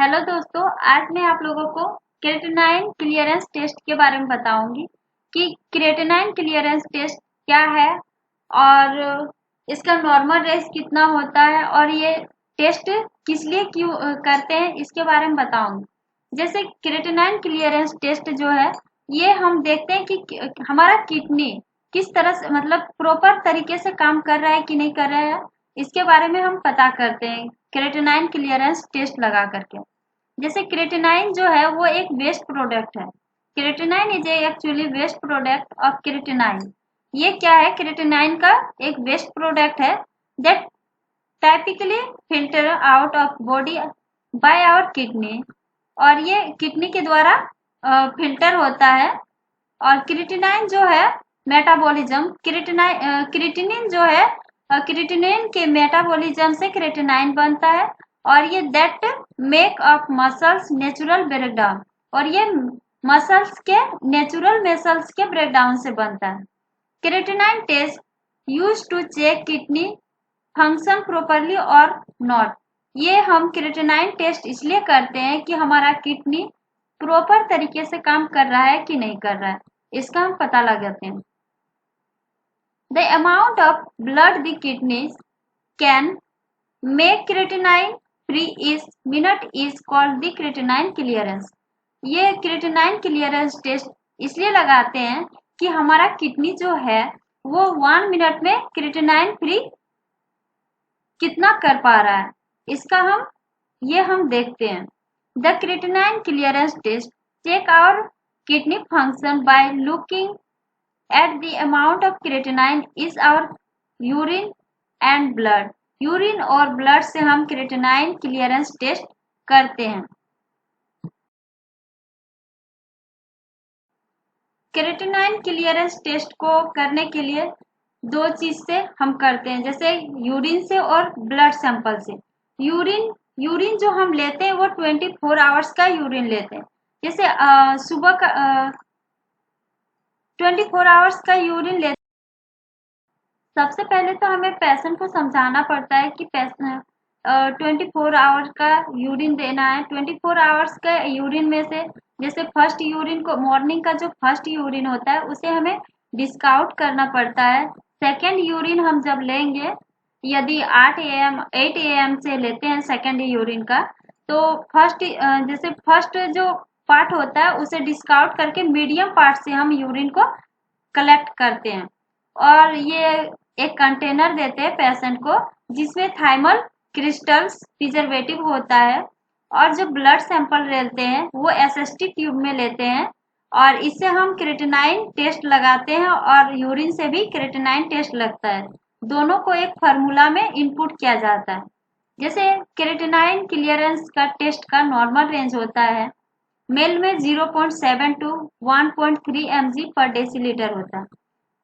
Hello दोस्तों, आज मैं आप लोगों को क्रेटिनाइन क्लियरेंस टेस्ट के बारे में बताऊंगी कि क्रेटिनाइन क्लियरेंस टेस्ट क्या है और इसका नॉर्मल रेंज कितना होता है और ये टेस्ट किस लिए क्यों करते हैं इसके बारे में बताऊंगी। जैसे क्रेटिनाइन क्लियरेंस टेस्ट जो है, ये हम देखते हैं कि हमारा किडनी किस तरह से मतलब प्रॉपर तरीके से काम कर रहा है कि नहीं कर रहा है, इसके बारे में हम पता करते हैं क्रेटिनाइन क्लियरेंस टेस्ट लगा करके। जैसे क्रेटिनाइन जो है वो एक वेस्ट प्रोडक्ट है। Creatinine is actually waste product of creatinine. ये क्या है? क्रेटिनाइन का एक वेस्ट प्रोडक्ट है that typically filter out of body by our kidney, और ये किडनी के द्वारा फिल्टर होता है। और क्रेटिनाइन जो है मेटाबॉलिज्म, क्रेटिनिन जो है क्रेटिनिन के मेटाबॉलिज्म से क्रेटिनाइन बनता है, और ये that make of muscles natural breakdown, और ये मसल्स के नेचुरल मसल्स के ब्रेकडाउन से बनता है। Creatinine test use to check kidney function properly और नॉट। ये हम क्रेटिनाइन टेस्ट इसलिए करते हैं कि हमारा किडनी प्रॉपर तरीके से काम कर रहा है कि नहीं कर रहा है, इसका हम पता लगाते हैं। The amount of blood the kidneys can make creatinine free each minute is called the creatinine clearance। ये creatinine clearance टेस्ट इसलिए लगाते हैं कि हमारा किडनी जो है वो 1 मिनट में क्रेटिनाइन फ्री कितना कर पा रहा है, इसका हम देखते हैं। The creatinine clearance test check our kidney function by looking at the amount of creatinine is our urine and blood। Urine और ब्लड से हम क्रेटिनाइन क्लियरेंस टेस्ट करते हैं। क्रेटिनाइन क्लियरेंस टेस्ट को करने के लिए दो चीज से हम करते हैं, जैसे यूरिन से और ब्लड सैंपल से। यूरिन जो हम लेते हैं वो 24 आवर्स का यूरिन लेते हैं। जैसे सुबह का 24 आवर्स का यूरिन लेते। सबसे पहले तो हमें पेशेंट को समझाना पड़ता है कि 24 आवर्स का यूरिन देना है। 24 आवर्स का यूरिन में से जैसे फर्स्ट यूरिन को, मॉर्निंग का जो फर्स्ट यूरिन होता है उसे हमें डिस्काउंट करना पड़ता है। सेकेंड यूरिन हम जब लेंगे, यदि 8 AM से लेते हैं सेकेंड यूरिन का, तो जैसे फर्स्ट जो पार्ट होता है उसे डिस्काउंट करके मीडियम पार्ट से हम यूरिन को कलेक्ट करते हैं, और ये एक कंटेनर देते हैं पेशेंट को जिसमें थाइमल क्रिस्टल्स प्रिजर्वेटिव होता है। और जो ब्लड सैंपल लेते हैं वो एसएसटी ट्यूब में लेते हैं, और इससे हम क्रेटिनाइन टेस्ट लगाते हैं, और यूरिन से भी क्रेटिनाइन टेस्ट लगता है। दोनों को एक फार्मूला में इनपुट किया जाता है। जैसे क्रेटिनाइन क्लियरेंस का टेस्ट का नॉर्मल रेंज होता है, मेल में 0.7 टू 1.3 mg पर डेसीलीटर होता है,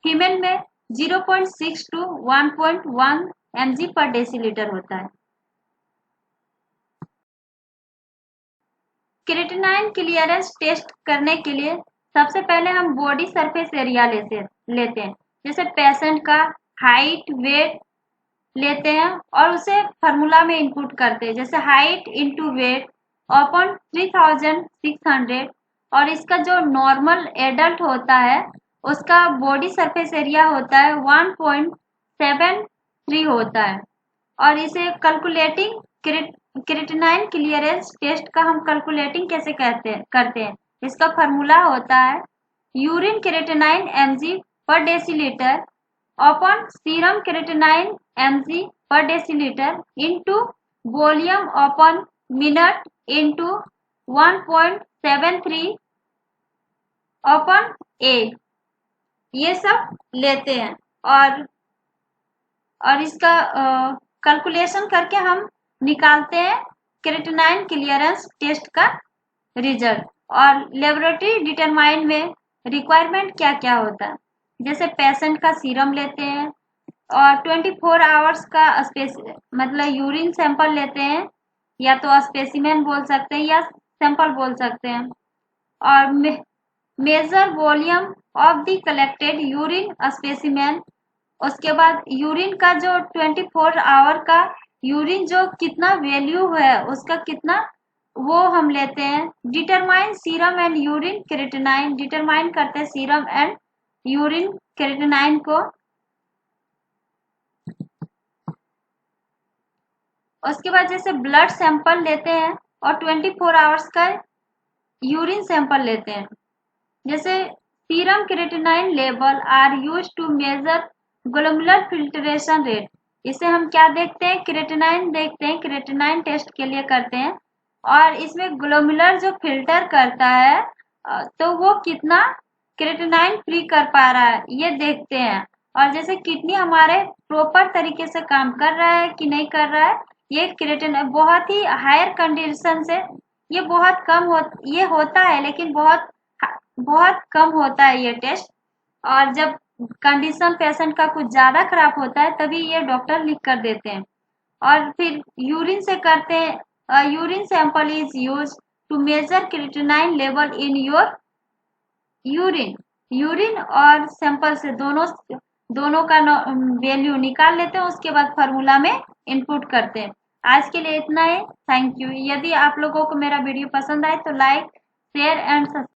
फीमेल में 0.6 टू 1.1 mg पर डेसीलीटर होता है। क्रेटिनाइन क्लियरेंस टेस्ट करने के लिए सबसे पहले हम बॉडी सरफेस एरिया लेते हैं। जैसे पेशेंट का हाइट, वेट लेते हैं और उसे फार्मूला में इनपुट करते हैं, जैसे हाइट इंटू वेट अपॉन 3600, और इसका जो नॉर्मल एडल्ट होता है उसका बॉडी सरफेस एरिया होता है 1.73 होता है। और इसे कैलकुलेटिंग क्रेटिनाइन क्लियरेंस टेस्ट का हम कैलकुलेटिंग कैसे करते हैं, इसका फार्मूला होता है यूरिन क्रेटिनाइन mg पर decilitre upon serum creatinine mg पर decilitre into volume upon minute into 1.73 upon A, ये सब लेते हैं। और इसका कैलकुलेशन करके हम निकालते हैं क्रेटिनाइन क्लियरेंस टेस्ट का रिजल्ट। और लेबोरेटरी डिटरमाइन में रिक्वायरमेंट क्या क्या होता है, जैसे पेशेंट का सीरम लेते हैं, और 24 आवर्स का मतलब यूरिन सैंपल लेते हैं, या तो स्पेसिमेन बोल सकते हैं या सैंपल बोल सकते हैं। और measure volume of the collected urine specimen. उसके बाद यूरिन का जो 24 आवर का यूरिन जो कितना वैल्यू है उसका कितना वो हम लेते हैं। Determine serum and urine creatinine, determine करते हैं सीरम एंड यूरिन क्रिएटिनाइन को। उसके बाद जैसे ब्लड सैंपल लेते हैं और 24 आवर्स का यूरिन सैंपल लेते हैं। जैसे serum creatinine level are used to measure glomerular filtration rate. इसे हम क्या देखते हैं, क्रिएटिनाइन देखते हैं, क्रिएटिनाइन टेस्ट के लिए करते हैं। और इसमें ग्लोमेरुलर जो फिल्टर करता है तो वो कितना क्रिएटिनाइन फ्री कर पा रहा है ये देखते हैं। और जैसे किडनी हमारे प्रॉपर तरीके से काम कर रहा है कि नहीं कर रहा है, ये क्रिएटिनाइन बहुत ही हायर कंडीशन से, ये बहुत कम ये होता है लेकिन बहुत बहुत कम होता है ये टेस्ट। और जब कंडीशन पेशेंट का कुछ ज़्यादा खराब होता है तभी ये डॉक्टर लिख कर देते हैं। और फिर यूरिन से करते हैं। Urine sample is use to measure creatinine level in your urine. Urine और सैंपल से दोनों का वैल्यू निकाल लेते हैं, उसके बाद फार्मूला में इनपुट करते हैं। आज के लिए इतना ही। Thank you. यदि आप लोगों को मेरा वीडियो पसंद आए तो लाइक शेयर एंड सब्सक्राइब